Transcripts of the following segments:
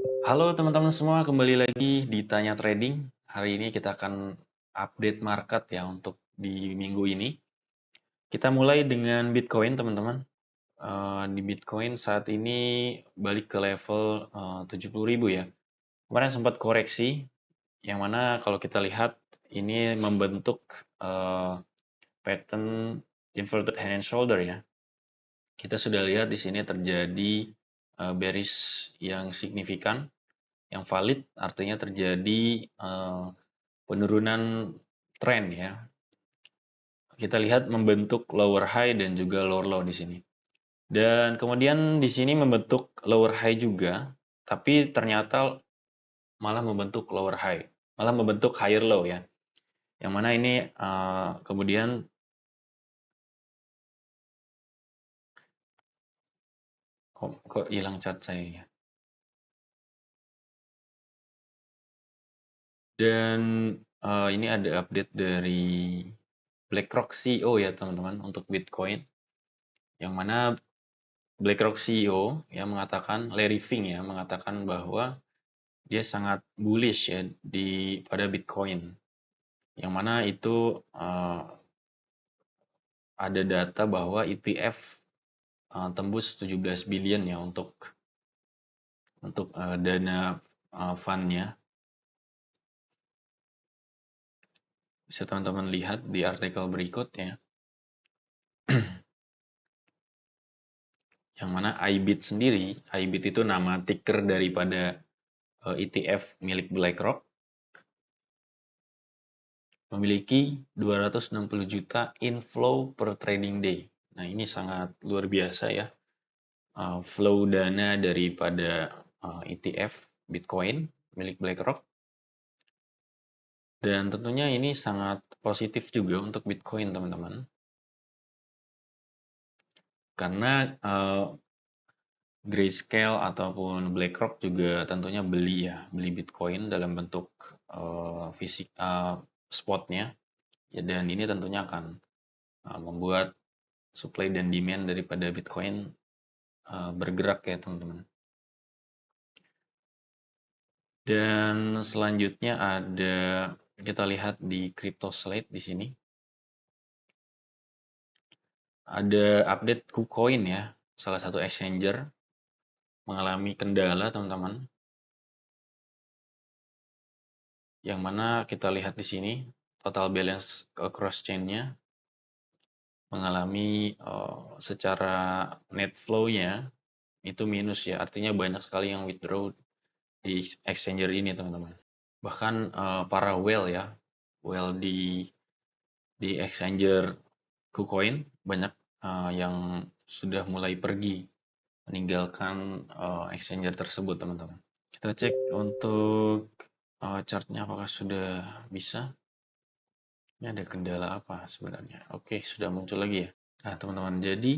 Halo teman-teman semua, kembali lagi di Tanya Trading. Hari ini kita akan update market ya untuk di minggu ini. Kita mulai dengan Bitcoin teman-teman. Di Bitcoin saat ini balik ke level 70.000 ya. Kemarin sempat koreksi, yang mana kalau kita lihat ini membentuk pattern inverted hand and shoulder ya. Kita sudah lihat di sini terjadi bearish yang signifikan, yang valid, artinya terjadi penurunan tren ya. Kita lihat membentuk lower high dan juga lower low di sini. Dan kemudian di sini membentuk lower high juga, tapi ternyata malah membentuk lower high, malah membentuk higher low ya. Yang mana ini kemudian kok hilang chat saya ya. Dan ini ada update dari BlackRock CEO ya teman-teman untuk Bitcoin, yang mana BlackRock CEO ya mengatakan, Larry Fink ya mengatakan bahwa dia sangat bullish ya pada Bitcoin, yang mana itu ada data bahwa ETF tembus 17 billion ya untuk dana fundnya. Bisa teman-teman lihat di artikel berikutnya, yang mana IBIT sendiri, IBIT itu nama ticker daripada ETF milik BlackRock, memiliki 260 juta inflow per trading day. Nah, ini sangat luar biasa ya. Flow dana daripada ETF Bitcoin milik BlackRock. Dan tentunya ini sangat positif juga untuk Bitcoin, teman-teman. Karena Grayscale ataupun BlackRock juga tentunya beli Bitcoin dalam bentuk fisik spotnya. Ya, dan ini tentunya akan membuat supply dan demand daripada Bitcoin bergerak ya teman-teman. Dan selanjutnya ada, kita lihat di CryptoSlate di sini. Ada update KuCoin ya, salah satu exchanger mengalami kendala teman-teman. Yang mana kita lihat di sini total balance cross chain-nya mengalami secara net flow-nya itu minus ya, artinya banyak sekali yang withdraw di exchanger ini teman-teman. Bahkan para whale ya, whale di exchanger KuCoin banyak yang sudah mulai pergi meninggalkan exchanger tersebut teman-teman. Kita cek untuk chartnya apakah sudah bisa. Ini ada kendala apa sebenarnya? Oke, sudah muncul lagi ya. Nah teman-teman, jadi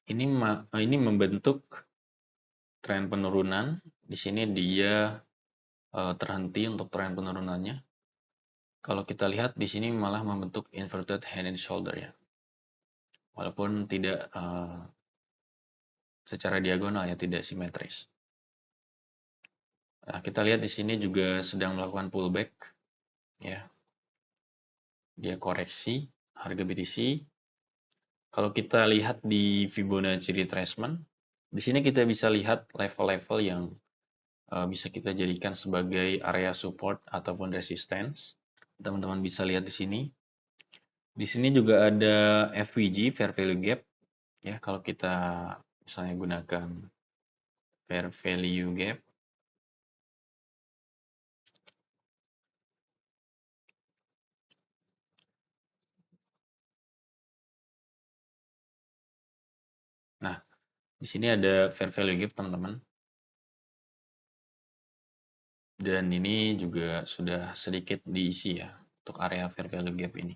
ini membentuk tren penurunan. Di sini dia terhenti untuk tren penurunannya. Kalau kita lihat di sini malah membentuk inverted hand and shoulder ya. Walaupun tidak secara diagonal ya, tidak simetris. Nah, kita lihat di sini juga sedang melakukan pullback ya. Dia koreksi harga BTC. Kalau kita lihat di Fibonacci retracement, di sini kita bisa lihat level-level yang bisa kita jadikan sebagai area support ataupun resistance. Teman-teman bisa lihat di sini. Di sini juga ada FVG, Fair Value Gap. Ya, kalau kita misalnya gunakan Fair Value Gap. Nah, di sini ada Fair Value Gap, teman-teman. Dan ini juga sudah sedikit diisi ya untuk area Fair Value Gap ini.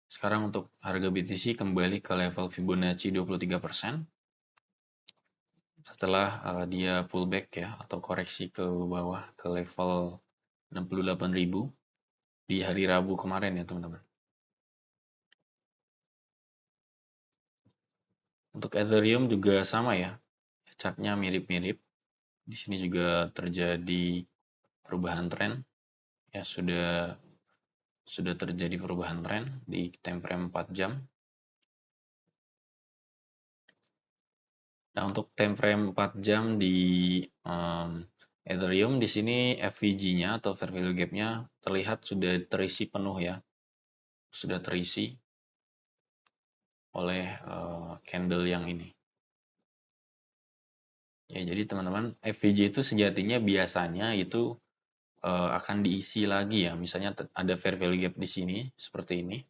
Sekarang untuk harga BTC kembali ke level Fibonacci 23% setelah dia pullback ya atau koreksi ke bawah ke level 68.000 di hari Rabu kemarin ya teman-teman. Untuk Ethereum juga sama ya, chartnya mirip-mirip. Di sini juga terjadi perubahan tren, ya sudah terjadi perubahan tren di time frame 4 jam. Nah, untuk time frame 4 jam di Ethereum di sini FVG-nya atau fair value gap-nya terlihat sudah terisi penuh ya. Sudah terisi oleh candle yang ini. Ya, jadi teman-teman, FVG itu sejatinya biasanya itu akan diisi lagi ya. Misalnya ada fair value gap di sini seperti ini,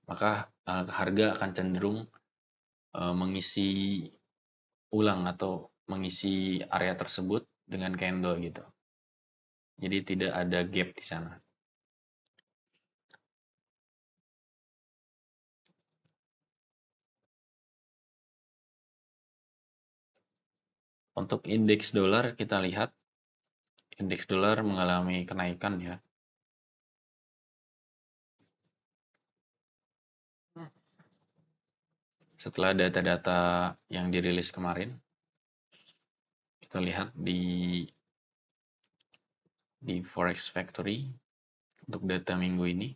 maka harga akan cenderung mengisi ulang atau mengisi area tersebut dengan candle gitu. Jadi tidak ada gap di sana. Untuk indeks dolar kita lihat indeks dolar mengalami kenaikan ya. Setelah data-data yang dirilis kemarin, kita lihat di Forex Factory untuk data minggu ini.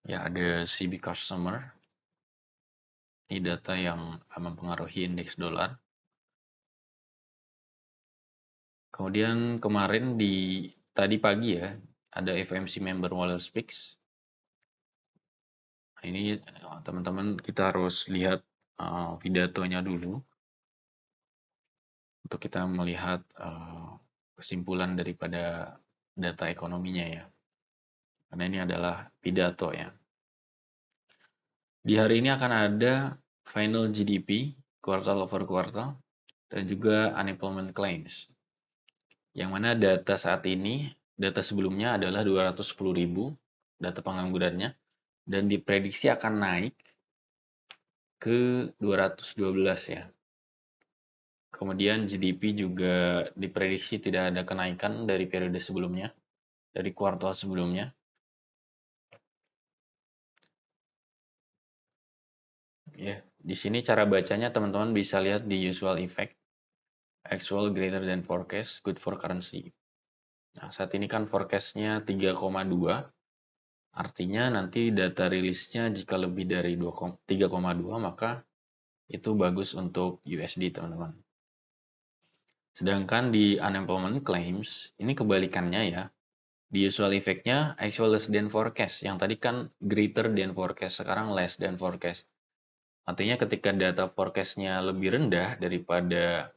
Ya, ada CB Customer. Ini data yang mempengaruhi indeks dolar. Kemudian kemarin tadi pagi ya, ada FOMC member Waller Speaks. Nah, ini teman-teman kita harus lihat pidatonya dulu untuk kita melihat kesimpulan daripada data ekonominya ya. Karena ini adalah pidato ya. Di hari ini akan ada final GDP kuartal over kuartal dan juga unemployment claims. Yang mana data saat ini, data sebelumnya adalah 210.000 data penganggurannya dan diprediksi akan naik ke 212 ya. Kemudian GDP juga diprediksi tidak ada kenaikan dari periode sebelumnya, dari kuartal sebelumnya. Ya, di sini cara bacanya teman-teman bisa lihat di usual effect, actual greater than forecast, good for currency. Nah, saat ini kan forecastnya 3,2, artinya nanti data rilisnya jika lebih dari 3,2 maka itu bagus untuk USD teman-teman. Sedangkan di unemployment claims, ini kebalikannya ya. Di usual effect-nya actual less than forecast. Yang tadi kan greater than forecast, sekarang less than forecast. Artinya ketika data forecast-nya lebih rendah daripada,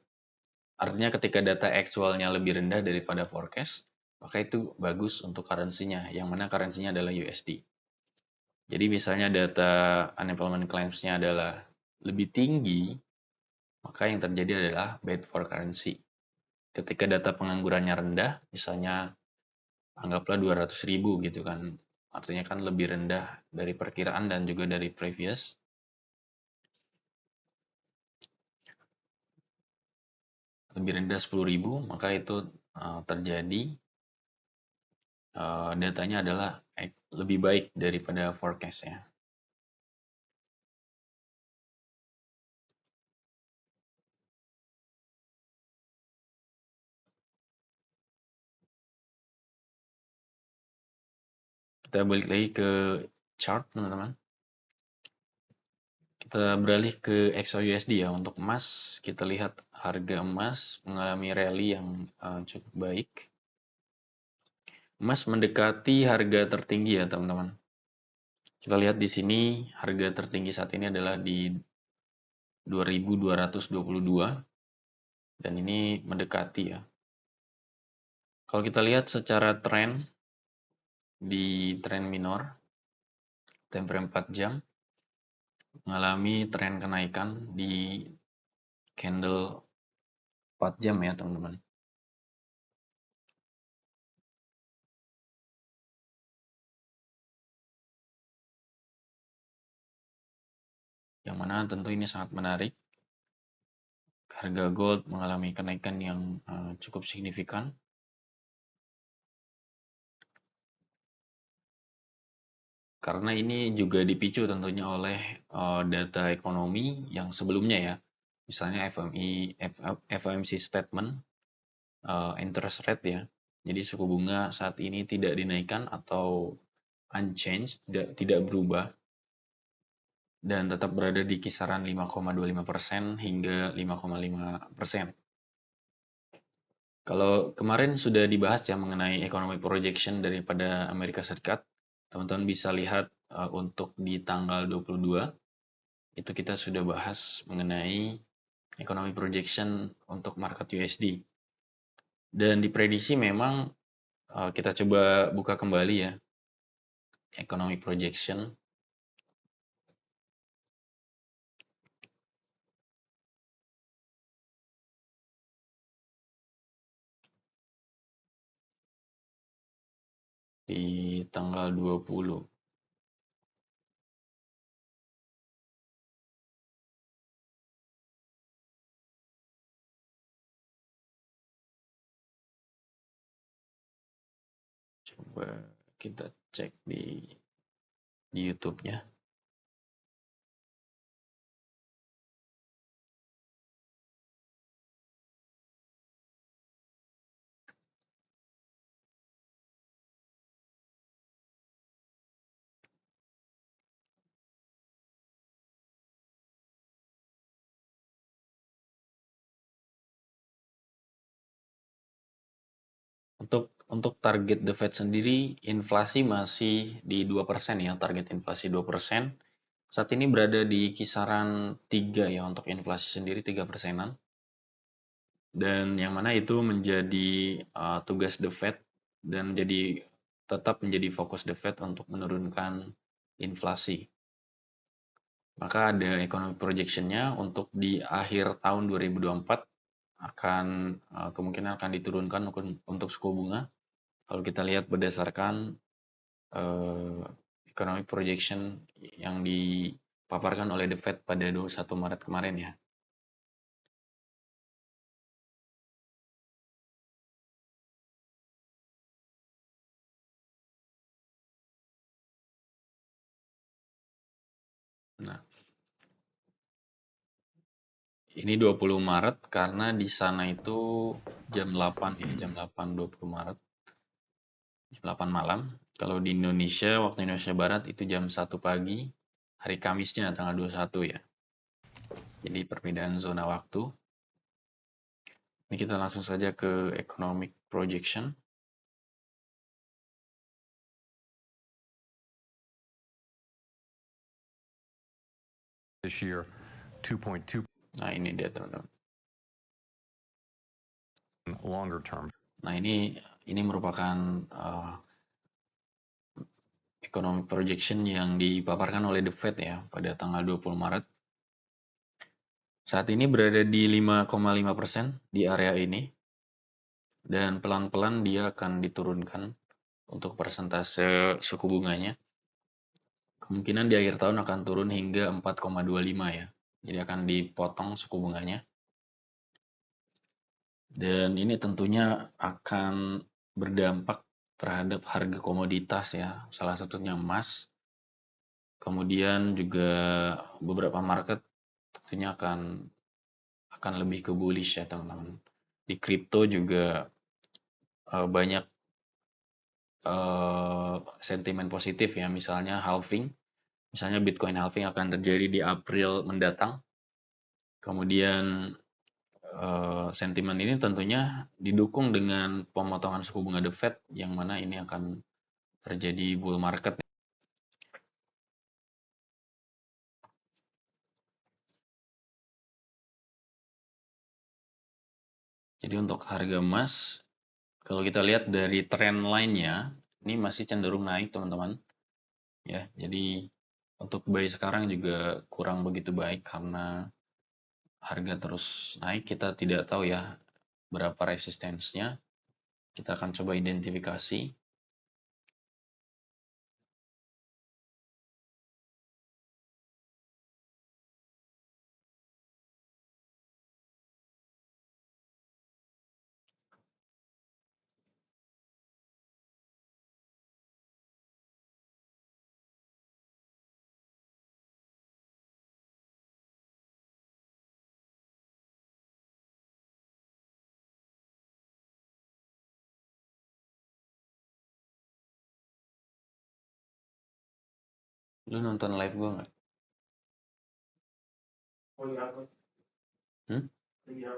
artinya ketika data actual-nya lebih rendah daripada forecast, maka itu bagus untuk currency-nya, yang mana currency-nya adalah USD. Jadi misalnya data unemployment claims-nya adalah lebih tinggi, maka yang terjadi adalah bad for currency. Ketika data penganggurannya rendah, misalnya anggaplah 200.000 gitu kan, artinya kan lebih rendah dari perkiraan dan juga dari previous. Lebih rendah 10.000, maka itu terjadi datanya adalah lebih baik daripada forecast ya. Kita balik lagi ke chart teman-teman. Kita beralih ke XAUSD ya. Untuk emas, kita lihat harga emas mengalami rally yang cukup baik. Emas mendekati harga tertinggi ya teman-teman. Kita lihat di sini harga tertinggi saat ini adalah di 2.222 dan ini mendekati ya. Kalau kita lihat secara tren di tren minor time frame 4 jam mengalami tren kenaikan di candle 4 jam ya teman-teman. Yang mana tentu ini sangat menarik harga gold mengalami kenaikan yang cukup signifikan. Karena ini juga dipicu tentunya oleh data ekonomi yang sebelumnya ya. Misalnya FOMC statement interest rate ya. Jadi suku bunga saat ini tidak dinaikkan atau unchanged, tidak berubah dan tetap berada di kisaran 5,25% hingga 5,5%. Kalau kemarin sudah dibahas ya mengenai economic projection daripada Amerika Serikat, teman-teman bisa lihat untuk di tanggal 22 itu kita sudah bahas mengenai economic projection untuk market USD. Dan diprediksi memang kita coba buka kembali ya economic projection. Di tanggal 20. Coba kita cek di YouTube-nya. Untuk target The Fed sendiri, inflasi masih di 2% ya, target inflasi 2%. Saat ini berada di kisaran 3 ya, untuk inflasi sendiri 3%-an. Dan yang mana itu menjadi tugas The Fed dan tetap menjadi fokus The Fed untuk menurunkan inflasi. Maka ada economic projection-nya untuk di akhir tahun 2024 kemungkinan akan diturunkan untuk suku bunga. Kalau kita lihat berdasarkan economic projection yang dipaparkan oleh The Fed pada 21 Maret kemarin ya. Nah, ini 20 Maret karena di sana itu jam 8 ya, jam 8 20 Maret. Jam 8 malam. Kalau di Indonesia, waktu Indonesia Barat itu jam 1 pagi, hari Kamisnya tanggal 21 ya. Jadi perbedaan zona waktu. Ini kita langsung saja ke economic projection. This year, 2.2. Nah, ini dia teman-teman. Longer term. Nah, ini merupakan economic projection yang dipaparkan oleh The Fed ya pada tanggal 20 Maret. Saat ini berada di 5,5% di area ini. Dan pelan-pelan dia akan diturunkan untuk persentase suku bunganya. Kemungkinan di akhir tahun akan turun hingga 4,25 ya. Jadi akan dipotong suku bunganya. Dan ini tentunya akan berdampak terhadap harga komoditas ya. Salah satunya emas. Kemudian juga beberapa market tentunya akan lebih ke bullish ya teman-teman. Di kripto juga banyak sentimen positif ya, misalnya halving. Misalnya Bitcoin halving akan terjadi di April mendatang. Kemudian sentimen ini tentunya didukung dengan pemotongan suku bunga The Fed yang mana ini akan terjadi bull market. Jadi untuk harga emas, kalau kita lihat dari trend line-nya, ini masih cenderung naik teman-teman. Ya, jadi untuk buy sekarang juga kurang begitu baik karena harga terus naik. Kita tidak tahu ya berapa resistensinya. Kita akan coba identifikasi. Lu nonton live gua nggak? Oh iya, Hmm? iya.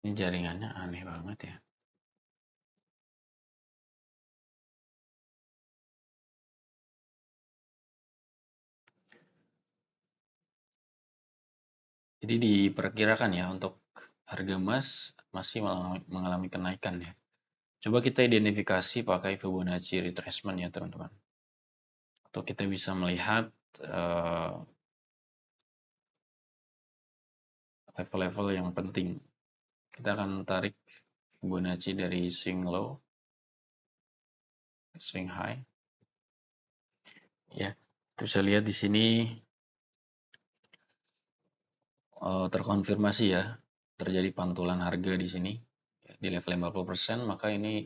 Ini jaringannya aneh banget ya. Jadi diperkirakan ya untuk harga emas masih mengalami kenaikan ya. Coba kita identifikasi pakai Fibonacci retracement ya teman-teman. Atau kita bisa melihat level-level yang penting. Kita akan tarik Fibonacci dari swing low, swing high. Ya, bisa lihat di sini terkonfirmasi ya, terjadi pantulan harga di sini di level 50%, maka ini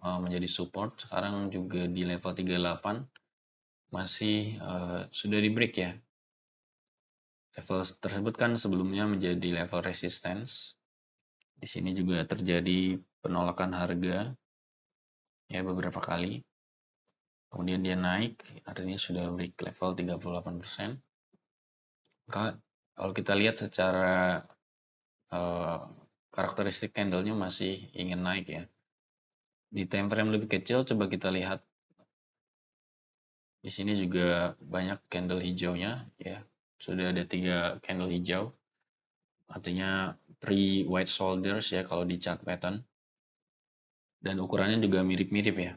menjadi support. Sekarang juga di level 38 masih sudah di break ya. Level tersebut kan sebelumnya menjadi level resistance. Di sini juga terjadi penolakan harga ya beberapa kali. Kemudian dia naik, artinya sudah break level 38%. Maka kalau kita lihat secara karakteristik candlenya masih ingin naik ya. Di time frame lebih kecil coba kita lihat. Di sini juga banyak candle hijaunya ya. Sudah ada 3 candle hijau. Artinya 3 white shoulders ya kalau di chart pattern. Dan ukurannya juga mirip-mirip ya.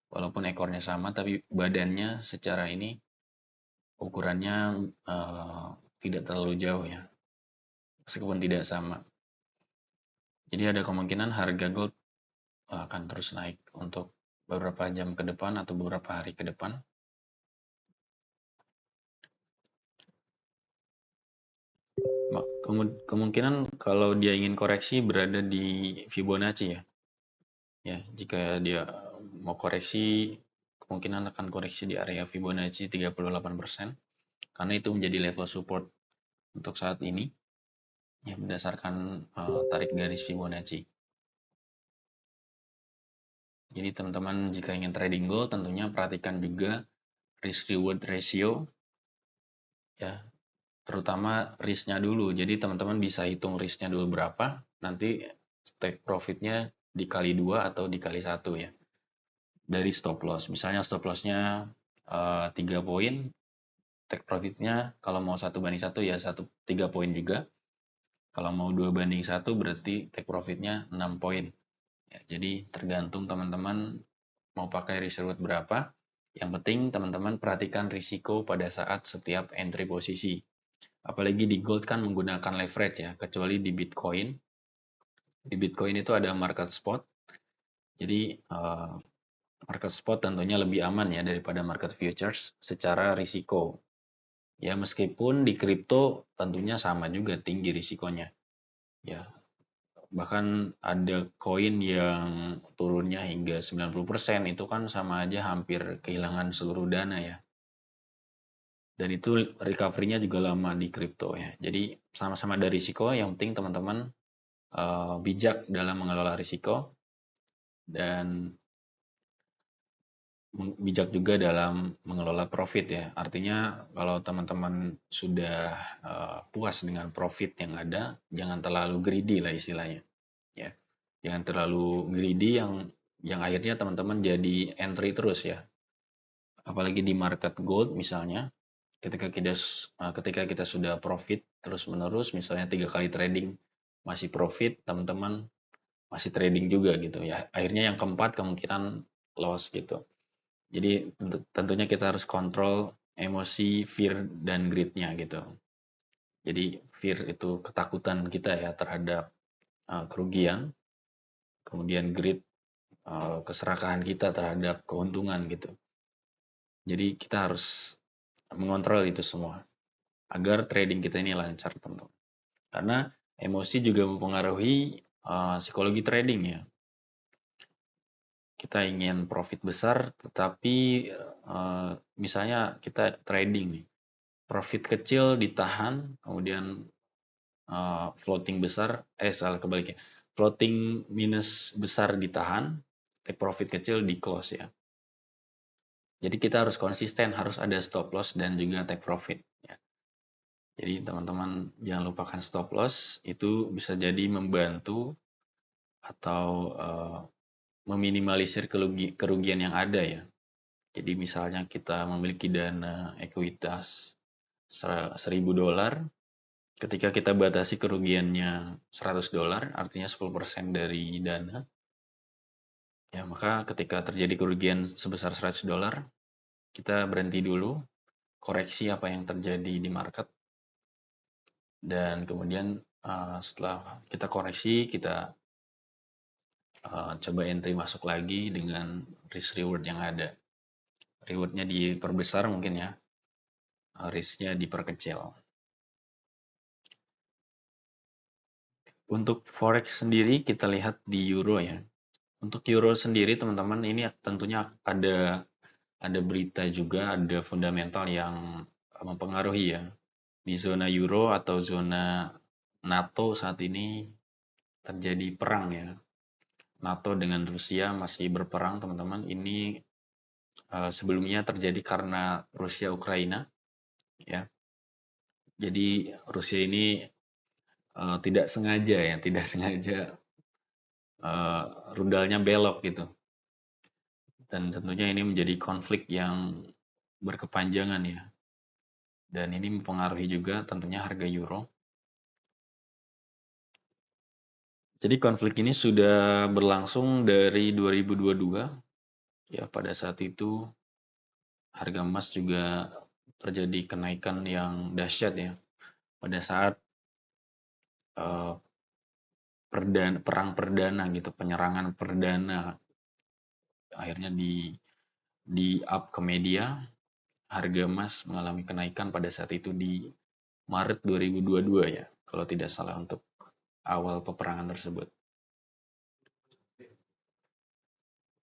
Walaupun ekornya sama tapi badannya secara ini ukurannya tidak terlalu jauh ya. Meskipun tidak sama. Jadi ada kemungkinan harga gold akan terus naik untuk beberapa jam ke depan atau beberapa hari ke depan. Kemungkinan kalau dia ingin koreksi berada di Fibonacci ya. Ya, jika dia mau koreksi, kemungkinan akan koreksi di area Fibonacci 38%, karena itu menjadi level support untuk saat ini, ya berdasarkan tarik garis Fibonacci. Jadi teman-teman jika ingin trading gold, tentunya perhatikan juga risk reward ratio, ya, terutama risknya dulu. Jadi teman-teman bisa hitung risknya dulu berapa, nanti take profitnya dikali 2 atau dikali 1 ya. Dari stop loss. Misalnya stop lossnya 3 poin, take profitnya kalau mau 1:1 ya 3 poin juga. Kalau mau 2:1 berarti take profitnya 6 poin. Ya, jadi tergantung teman-teman mau pakai risk reward berapa. Yang penting teman-teman perhatikan risiko pada saat setiap entry posisi. Apalagi di gold kan menggunakan leverage ya, kecuali di Bitcoin. Di Bitcoin itu ada market spot. Jadi market spot tentunya lebih aman ya daripada market futures secara risiko. Ya meskipun di kripto tentunya sama juga tinggi risikonya. Ya, bahkan ada koin yang turunnya hingga 90% itu kan sama aja hampir kehilangan seluruh dana ya. Dan itu recovery-nya juga lama di kripto ya. Jadi sama-sama ada risiko, yang penting teman-teman bijak dalam mengelola risiko dan bijak juga dalam mengelola profit ya. Artinya kalau teman-teman sudah puas dengan profit yang ada, jangan terlalu greedy lah istilahnya. Ya, jangan terlalu greedy yang akhirnya teman-teman jadi entry terus ya. Apalagi di market gold misalnya, ketika kita sudah profit terus menerus, misalnya 3 kali trading masih profit, teman-teman masih trading juga gitu ya. Akhirnya yang keempat kemungkinan loss gitu. Jadi tentunya kita harus kontrol emosi, fear, dan greed-nya gitu. Jadi fear itu ketakutan kita ya terhadap kerugian, kemudian greed keserakahan kita terhadap keuntungan gitu. Jadi kita harus mengontrol itu semua agar trading kita ini lancar teman-teman. Karena emosi juga mempengaruhi psikologi trading ya. Kita ingin profit besar, tetapi misalnya kita trading nih, profit kecil ditahan, kemudian floating besar, salah kebaliknya. Floating minus besar ditahan, take profit kecil di close ya. Jadi kita harus konsisten, harus ada stop loss dan juga take profit ya. Jadi teman-teman jangan lupakan stop loss, itu bisa jadi membantu atau meminimalisir kerugian yang ada ya. Jadi misalnya kita memiliki dana ekuitas $1.000, ketika kita batasi kerugiannya $100, artinya 10% dari dana, ya maka ketika terjadi kerugian sebesar $100, kita berhenti dulu, koreksi apa yang terjadi di market, dan kemudian setelah kita koreksi, kita coba entry masuk lagi dengan risk reward yang ada. Rewardnya diperbesar mungkin ya, risknya diperkecil. Untuk forex sendiri kita lihat di euro ya. Untuk euro sendiri teman-teman ini tentunya ada berita juga, ada fundamental yang mempengaruhi ya. Di zona euro atau zona NATO saat ini terjadi perang ya. NATO dengan Rusia masih berperang teman-teman. Ini sebelumnya terjadi karena Rusia Ukraina ya. Jadi Rusia ini tidak sengaja rudalnya belok gitu. Dan tentunya ini menjadi konflik yang berkepanjangan ya. Dan ini mempengaruhi juga tentunya harga euro. Jadi konflik ini sudah berlangsung dari 2022. Ya, pada saat itu harga emas juga terjadi kenaikan yang dahsyat ya. Pada saat perang perdana gitu, penyerangan perdana akhirnya di up ke media, harga emas mengalami kenaikan pada saat itu di Maret 2022 ya, kalau tidak salah untuk awal peperangan tersebut.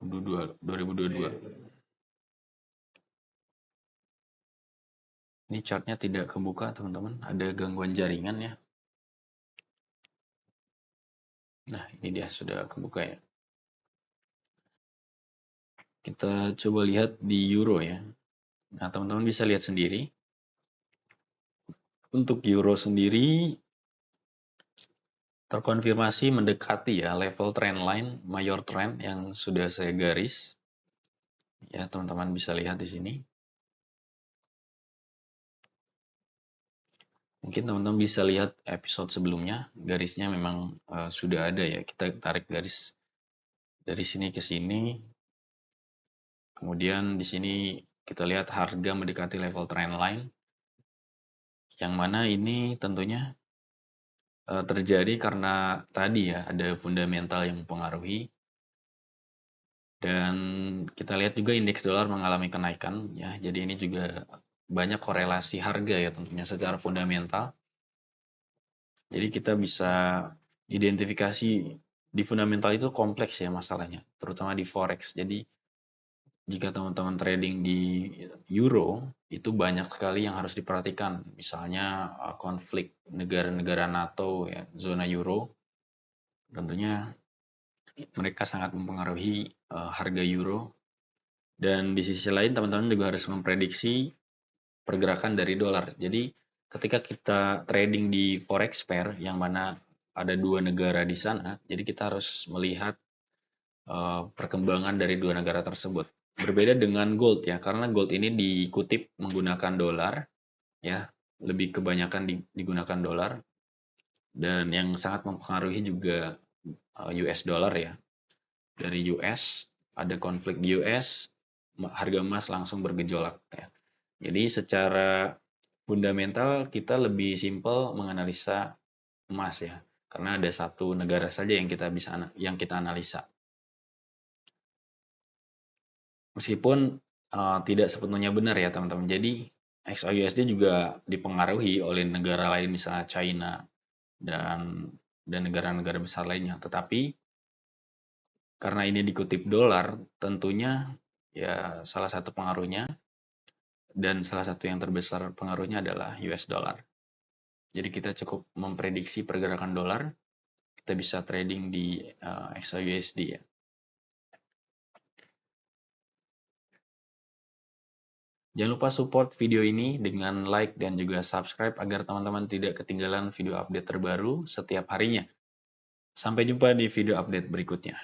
2022. Ini chartnya tidak kebuka teman-teman, ada gangguan jaringan ya. Nah ini dia sudah kebuka ya. Kita coba lihat di euro ya. Nah teman-teman bisa lihat sendiri. Untuk euro sendiri terkonfirmasi mendekati ya level trendline, mayor trend yang sudah saya garis. Ya teman-teman bisa lihat di sini. Mungkin teman-teman bisa lihat episode sebelumnya, garisnya memang sudah ada ya. Kita tarik garis dari sini ke sini. Kemudian di sini kita lihat harga mendekati level trendline. Yang mana ini tentunya terjadi karena tadi ya ada fundamental yang mempengaruhi. Dan kita lihat juga indeks dolar mengalami kenaikan ya. Jadi ini juga banyak korelasi harga ya tentunya secara fundamental. Jadi kita bisa identifikasi di fundamental itu kompleks ya masalahnya, terutama di forex. Jadi jika teman-teman trading di euro itu banyak sekali yang harus diperhatikan. Misalnya konflik negara-negara NATO ya, zona euro. Tentunya mereka sangat mempengaruhi harga euro. Dan di sisi lain teman-teman juga harus memprediksi pergerakan dari dolar. Jadi ketika kita trading di forex pair yang mana ada dua negara di sana, jadi kita harus melihat perkembangan dari dua negara tersebut. Berbeda dengan gold ya, karena gold ini dikutip menggunakan dolar ya, lebih kebanyakan digunakan dolar, dan yang sangat mempengaruhi juga US dollar ya. Dari US ada konflik di US, harga emas langsung bergejolak ya. Jadi secara fundamental kita lebih simpel menganalisa emas ya, karena ada satu negara saja yang kita analisa. Meskipun tidak sepenuhnya benar ya teman-teman. Jadi XAUSD juga dipengaruhi oleh negara lain misalnya China dan negara-negara besar lainnya. Tetapi karena ini dikutip dolar, tentunya ya salah satu pengaruhnya dan salah satu yang terbesar pengaruhnya adalah US dollar. Jadi kita cukup memprediksi pergerakan dolar, kita bisa trading di XAUSD ya. Jangan lupa support video ini dengan like dan juga subscribe agar teman-teman tidak ketinggalan video update terbaru setiap harinya. Sampai jumpa di video update berikutnya.